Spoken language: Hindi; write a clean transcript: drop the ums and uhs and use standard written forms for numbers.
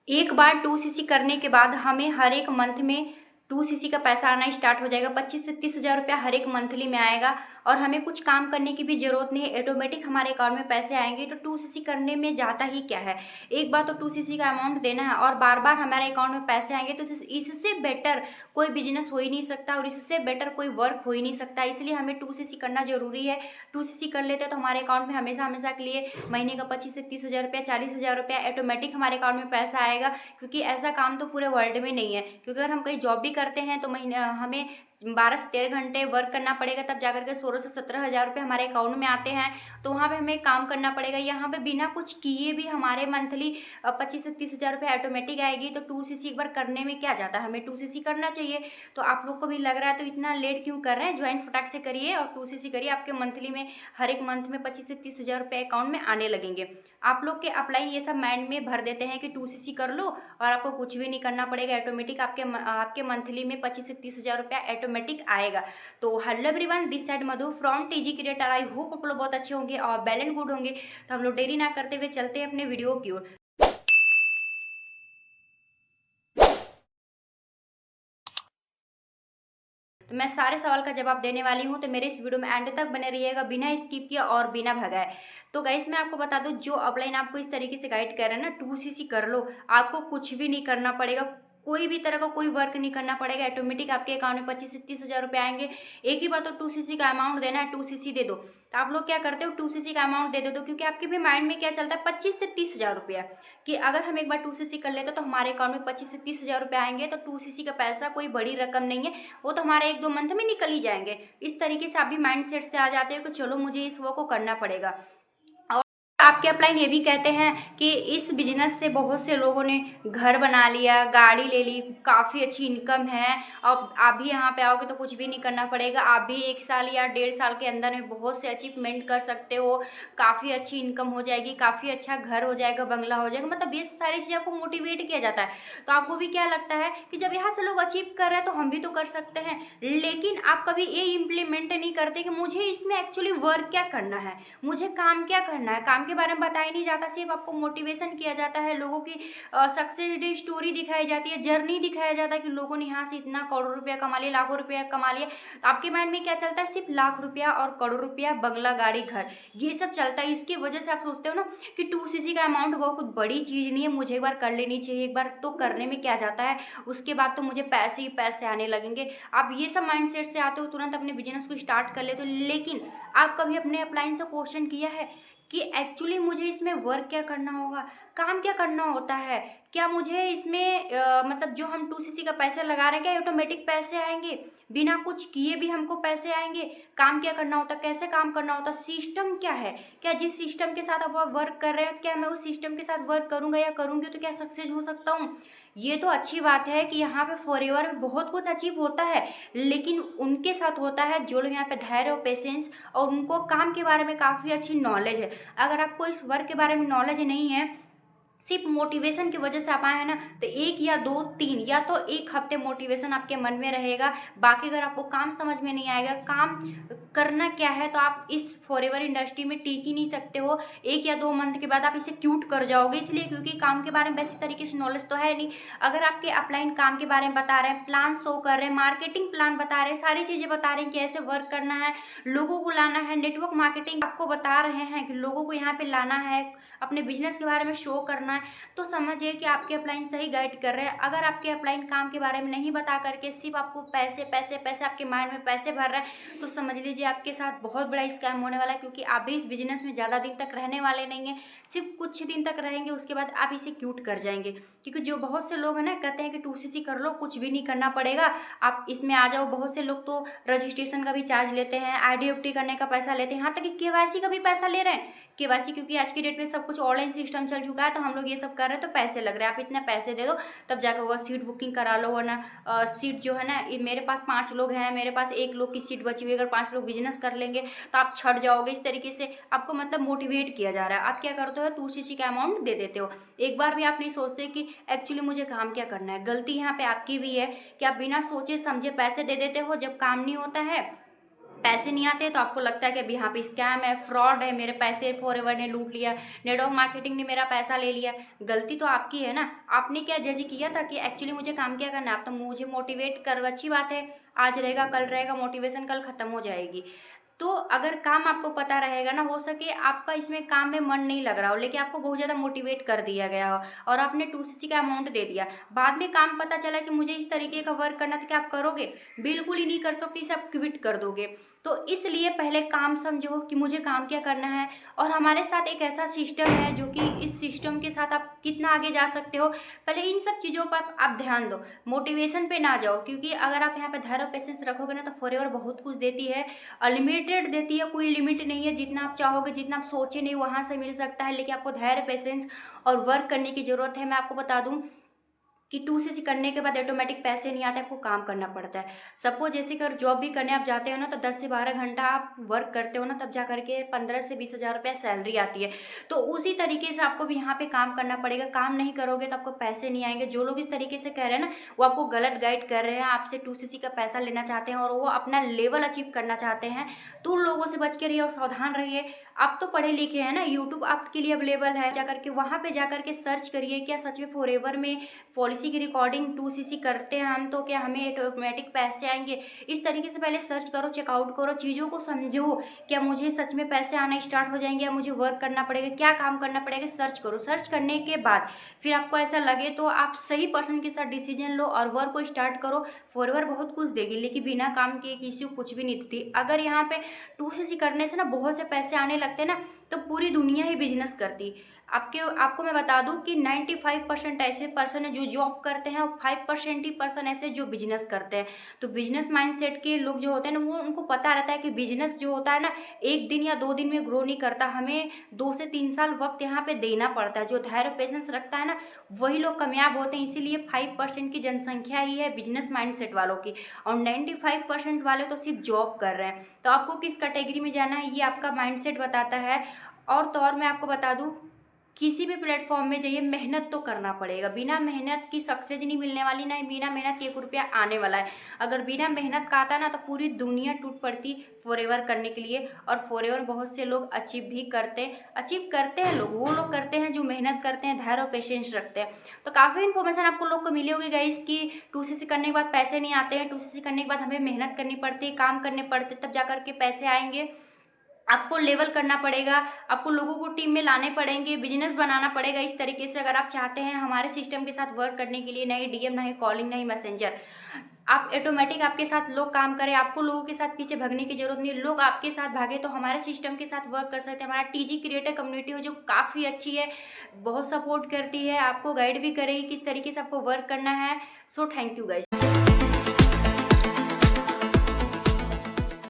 एक बार 2 सीसी करने के बाद हमें हर एक मंथ में 2 सीसी का पैसा आना स्टार्ट हो जाएगा। 25 से 30 हज़ार रुपया हर एक मंथली में आएगा और हमें कुछ काम करने की भी ज़रूरत नहीं है, ऑटोमेटिक हमारे अकाउंट में पैसे आएंगे। तो 2 सीसी करने में जाता ही क्या है, एक बार तो 2 सीसी का अमाउंट देना है और बार बार हमारे अकाउंट में पैसे आएंगे। तो इससे बेटर कोई बिजनेस हो ही नहीं सकता और इससे बेटर कोई वर्क हो ही नहीं सकता। इसलिए हमें 2 सीसी करना जरूरी है। 2 सीसी कर लेते हैं तो हमारे अकाउंट में हमेशा हमेशा के लिए महीने का 25 से 30 हज़ार रुपया, 40 हज़ार रुपया ऑटोमेटिक हमारे अकाउंट में पैसा आएगा। क्योंकि ऐसा काम तो पूरे वर्ल्ड में नहीं है, क्योंकि अगर हम कहीं जॉब भी करते हैं तो महीने हमें 12 से 13 घंटे वर्क करना पड़ेगा, तब जाकर के 16 से 17 हज़ार रुपये हमारे अकाउंट में आते हैं। तो वहाँ पे हमें काम करना पड़ेगा। यहाँ पे बिना कुछ किए भी हमारे मंथली 25 से 30 हज़ार रुपये ऑटोमेटिक आएगी। तो 2 सीसी एक बार करने में क्या जाता है, हमें 2 सीसी करना चाहिए। तो आप लोग को भी लग रहा है तो इतना लेट क्यों कर रहे हैं, ज्वाइन फटाक से करिए और 2 सीसी करिए। आपके मंथली में हर एक मंथ में 25 से 30 हज़ार रुपये अकाउंट में आने लगेंगे। आप लोग के अपलाइन ये सब माइंड में भर देते हैं कि 2 सीसी कर लो और आपको कुछ भी नहीं करना पड़ेगा, ऑटोमेटिक आपके मंथली में 25 से 30 हज़ार रुपया ऑटोमेटिक आएगा। तो hello everyone, this side Madhu from TG creator. I hope आप लोग बहुत अच्छे होंगे और वेल एंड गुड होंगे। तो हम लोग देरी ना करते हुए चलते हैं अपने वीडियो की ओर। तो मैं सारे सवाल का जवाब देने वाली हूँ, तो मेरे इस वीडियो में एंड तक बने रहिएगा बिना स्किप किए और बिना भगाए। तो गाइस मैं आपको बता दूं, जो अपलाइन आपको इस तरीके से गाइड कर रहे हैं ना, 2 सीसी कर लो, आपको कुछ भी नहीं करना पड़ेगा, कोई भी तरह का कोई वर्क नहीं करना पड़ेगा, ऑटोमेटिक आपके अकाउंट में 25 से 30 हज़ार रुपये आएंगे। एक ही बार तो 2 सीसी का अमाउंट देना है, 2 सीसी दे दो। तो आप लोग क्या करते हो, 2 सीसी का अमाउंट दे दो, क्योंकि आपके भी माइंड में क्या चलता है, 25 से 30 हज़ार रुपया, कि अगर हम एक बार 2 सीसी कर लेते तो हमारे अकाउंट में 25 से 30 हज़ार रुपये आएंगे। तो 2 सीसी का पैसा कोई बड़ी रकम नहीं है, वो तो हमारे 1-2 मंथ में निकल ही जाएंगे। इस तरीके से आप भी माइंड सेट से आ जाते हो कि चलो मुझे इस वो को करना पड़ेगा। आपके अपलाइन ये भी कहते हैं कि इस बिजनेस से बहुत से लोगों ने घर बना लिया, गाड़ी ले ली, काफ़ी अच्छी इनकम है। अब आप भी यहाँ पे आओगे तो कुछ भी नहीं करना पड़ेगा, आप भी 1 साल या 1.5 साल के अंदर में बहुत से अचीवमेंट कर सकते हो, काफ़ी अच्छी इनकम हो जाएगी, काफ़ी अच्छा घर हो जाएगा, बंगला हो जाएगा। मतलब ये सारी चीज़ें आपको मोटिवेट किया जाता है। तो आपको भी क्या लगता है कि जब यहाँ से लोग अचीव कर रहे हैं तो हम भी तो कर सकते हैं। लेकिन आप कभी ये इम्प्लीमेंट नहीं करते कि मुझे इसमें एक्चुअली वर्क क्या करना है, मुझे काम क्या करना है। काम के बारे में बताया नहीं जाता, सिर्फ आपको मोटिवेशन किया जाता है, लोगों की सक्सेस स्टोरी दिखाई जाती है, जर्नी दिखाया जाता है कि लोगों ने यहाँ से इतना करोड़ रुपया कमा लिया, लाखों रुपया कमा लिया। तो आपके माइंड में क्या चलता है, सिर्फ लाख रुपया और करोड़ रुपया, बंगला, गाड़ी, घर, ये सब चलता है। इसकी वजह से आप सोचते हो ना कि 2 सीसी का अमाउंट वो कुछ बड़ी चीज़ नहीं है, मुझे एक बार कर लेनी चाहिए। एक बार तो करने में क्या जाता है, उसके बाद तो मुझे पैसे ही पैसे आने लगेंगे। आप ये सब माइंडसेट से आते हो, तुरंत अपने बिजनेस को स्टार्ट कर लेते हो। लेकिन आप कभी अपने अपलाइन से क्वेश्चन किया है कि एक्चुअली मुझे इसमें वर्क क्या करना होगा, काम क्या करना होता है, क्या मुझे इसमें मतलब जो हम 2 सीसी का पैसे लगा रहे हैं क्या ऑटोमेटिक पैसे आएंगे, बिना कुछ किए भी हमको पैसे आएंगे। काम क्या करना होता है, कैसे काम करना होता है, सिस्टम क्या है, क्या जिस सिस्टम के साथ आप वर्क कर रहे हैं क्या मैं उस सिस्टम के साथ वर्क करूंगा या करूंगी तो क्या सक्सेस हो सकता हूँ। ये तो अच्छी बात है कि यहाँ पे फॉरएवर में बहुत कुछ अचीव होता है, लेकिन उनके साथ होता है जो लोग यहाँ पे धैर्य और पेशेंस और उनको काम के बारे में काफ़ी अच्छी नॉलेज है। अगर आपको इस वर्क के बारे में नॉलेज नहीं है, सिर्फ मोटिवेशन की वजह से आप आए हैं ना, तो 1 या 2 3 या तो 1 हफ्ते मोटिवेशन आपके मन में रहेगा। बाकी अगर आपको काम समझ में नहीं आएगा, काम करना क्या है, तो आप इस फॉरएवर इंडस्ट्री में टिक ही नहीं सकते हो। 1 या 2 मंथ के बाद आप इसे क्यूट कर जाओगे, इसलिए क्योंकि काम के बारे में वैसे तरीके से नॉलेज तो है नहीं। अगर आपके अपलाइन काम के बारे में बता रहे हैं, प्लान शो कर रहे हैं, मार्केटिंग प्लान बता रहे हैं, सारी चीज़ें बता रहे हैं कि ऐसे वर्क करना है, लोगों को लाना है, नेटवर्क मार्केटिंग आपको बता रहे हैं कि लोगों को यहाँ पे लाना है, अपने बिजनेस के बारे में शो करना है, तो समझिए कि आपके अपलाइन सही गाइड कर रहे हैं। अगर आपके अपलाइन काम के बारे में नहीं बता करके सिर्फ आपको पैसे पैसे पैसे आपके माइंड में पैसे भर रहे हैं, तो समझ लीजिए आपके साथ बहुत बड़ा स्कैम होने वाला है। क्योंकि आप भी इस बिजनेस में ज़्यादा दिन तक रहने वाले नहीं हैं, सिर्फ कुछ दिन तक रहेंगे, उसके बाद आप इसे क्यूट कर जाएंगे। क्योंकि जो बहुत से लोग हैं ना कहते हैं कि 2 सीसी कर लो, कुछ भी नहीं करना पड़ेगा, आप इसमें आ जाओ। बहुत से लोग तो रजिस्ट्रेशन का भी चार्ज लेते हैं, आईडी करने का पैसा लेते हैं, यहाँ तक कि केवाईसी का भी पैसा ले रहे हैं। केवाईसी क्योंकि आज की डेट में सब कुछ ऑनलाइन सिस्टम चल चुका है, तो हम लोग ये सब कर रहे हैं तो पैसे लग रहे हैं। आप इतने पैसे दे दो तब जाकर वो सीट बुकिंग करा लो, वरना सीट जो है ना, मेरे पास 5 लोग हैं, मेरे पास 1 लोग की सीट बची हुई, अगर 5 लोग बिजनेस कर लेंगे तो आप छट जाओगे। इस तरीके से आपको मतलब मोटिवेट किया जा रहा है। आप क्या करते हो, 2 सीसी का अमाउंट दे देते हो, एक बार भी आप नहीं सोचते कि एक्चुअली मुझे काम क्या करना है। गलती यहाँ पे आपकी भी है कि आप बिना सोचे समझे पैसे दे देते हो, जब काम नहीं होता है पैसे नहीं आते तो आपको लगता है कि अभी यहाँ पे स्कैम है, फ्रॉड है, मेरे पैसे फॉरएवर ने लूट लिया, नेटवर्क मार्केटिंग ने मेरा पैसा ले लिया। गलती तो आपकी है ना। आपने क्या जज किया था कि एक्चुअली मुझे काम क्या करना है? आप तो मुझे मोटिवेट कर, अच्छी बात है, आज रहेगा कल रहेगा, मोटिवेशन कल खत्म हो जाएगी। तो अगर काम आपको पता रहेगा ना, हो सके आपका इसमें काम में मन नहीं लग रहा हो, लेकिन आपको बहुत ज़्यादा मोटिवेट कर दिया गया हो और आपने 2cc का अमाउंट दे दिया, बाद में काम पता चला कि मुझे इस तरीके का वर्क करना, तो क्या आप करोगे? बिल्कुल ही नहीं कर सकते, इसे आप क्विट कर दोगे। तो इसलिए पहले काम समझो कि मुझे काम क्या करना है। और हमारे साथ एक ऐसा सिस्टम है जो कि इस सिस्टम के साथ आप कितना आगे जा सकते हो, पहले इन सब चीज़ों पर आप ध्यान दो, मोटिवेशन पे ना जाओ। क्योंकि अगर आप यहाँ पे धैर्य पेशेंस रखोगे ना, तो फॉरएवर बहुत कुछ देती है, अनलिमिटेड देती है, कोई लिमिट नहीं है। जितना आप चाहोगे, जितना आप सोचे नहीं, वहाँ से मिल सकता है। लेकिन आपको धैर्य पेशेंस और वर्क करने की ज़रूरत है। मैं आपको बता दूँ कि 2cc करने के बाद ऑटोमेटिक पैसे नहीं आते, आपको काम करना पड़ता है। सपोज जैसे कर जॉब भी करने आप जाते हो ना, तो 10 से 12 घंटा आप वर्क करते हो ना, तब जा करके 15 से 20 हज़ार रुपया सैलरी आती है। तो उसी तरीके से आपको भी यहाँ पे काम करना पड़ेगा। काम नहीं करोगे तो आपको पैसे नहीं आएंगे। जो लोग इस तरीके से कह रहे हैं ना, वो आपको गलत गाइड कर रहे हैं, आपसे 2cc का पैसा लेना चाहते हैं और वो अपना लेवल अचीव करना चाहते हैं। तो उन लोगों से बच के रहिए और सावधान रहिए। आप तो पढ़े लिखे हैं ना, यूट्यूब आपके लिए अवेलेबल है, जाकर के वहाँ पे जाकर के सर्च करिए, क्या सच में फॉरएवर में पॉलिसी की रिकॉर्डिंग 2cc करते हैं हम, तो क्या हमें ऑटोमेटिक पैसे आएंगे? इस तरीके से पहले सर्च करो, चेकआउट करो, चीज़ों को समझो। क्या मुझे सच में पैसे आना स्टार्ट हो जाएंगे या मुझे वर्क करना पड़ेगा, क्या काम करना पड़ेगा? सर्च करो। सर्च करने के बाद फिर आपको ऐसा लगे तो आप सही पर्सन के साथ डिसीजन लो और वर्क को स्टार्ट करो। फॉरएवर बहुत कुछ देगी, लेकिन बिना काम किए किसी को कुछ भी नहीं देती। अगर यहाँ पे 2cc करने से ना बहुत से पैसे आने लगते ना, तो पूरी दुनिया ही बिजनेस करती। आपको मैं बता दूं कि 95% ऐसे पर्सन है जो जॉब करते हैं और 5% ही पर्सन ऐसे जो बिजनेस करते हैं। तो बिजनेस माइंडसेट के लोग जो होते हैं ना, वो उनको पता रहता है कि बिजनेस जो होता है ना, एक दिन या 2 दिन में ग्रो नहीं करता, हमें 2 से 3 साल वक्त यहाँ पे देना पड़ता है। जो धैर्य पेशेंस रखता है ना, वही लोग कामयाब होते हैं। इसीलिए 5% की जनसंख्या ही है बिजनेस माइंडसेट वालों की, और 95% वाले तो सिर्फ जॉब कर रहे हैं। तो आपको किस कैटेगरी में जाना है, ये आपका माइंडसेट बताता है। और तो और मैं आपको बता दूं, किसी भी प्लेटफॉर्म में जाइए, मेहनत तो करना पड़ेगा। बिना मेहनत की सक्सेस नहीं मिलने वाली, ना ही बिना मेहनत के 1 रुपया आने वाला है। अगर बिना मेहनत का आता ना, तो पूरी दुनिया टूट पड़ती फॉरएवर करने के लिए। और फॉरएवर बहुत से लोग अचीव भी करते हैं, अचीव करते हैं लोग, वो लोग करते हैं जो मेहनत करते हैं, धैर्य और पेशेंस रखते हैं। तो काफ़ी इन्फॉर्मेशन आपको लोग को मिली होगी गाइस कि 2cc करने के बाद पैसे नहीं आते हैं, 2cc करने के बाद हमें मेहनत करनी पड़ती है, काम करने पड़ते, तब जा करके पैसे आएंगे। आपको लेवल करना पड़ेगा, आपको लोगों को टीम में लाने पड़ेंगे, बिजनेस बनाना पड़ेगा इस तरीके से। अगर आप चाहते हैं हमारे सिस्टम के साथ वर्क करने के लिए, नहीं डीएम, नहीं कॉलिंग, नहीं मैसेंजर, आप ऑटोमेटिक आपके साथ लोग काम करें, आपको लोगों के साथ पीछे भागने की जरूरत नहीं, लोग आपके साथ भागे तो हमारे सिस्टम के साथ वर्क कर सकते हैं। हमारा टीजी क्रिएटर कम्युनिटी हो जो काफ़ी अच्छी है, बहुत सपोर्ट करती है, आपको गाइड भी करेगी किस तरीके से आपको वर्क करना है। So thank you guys.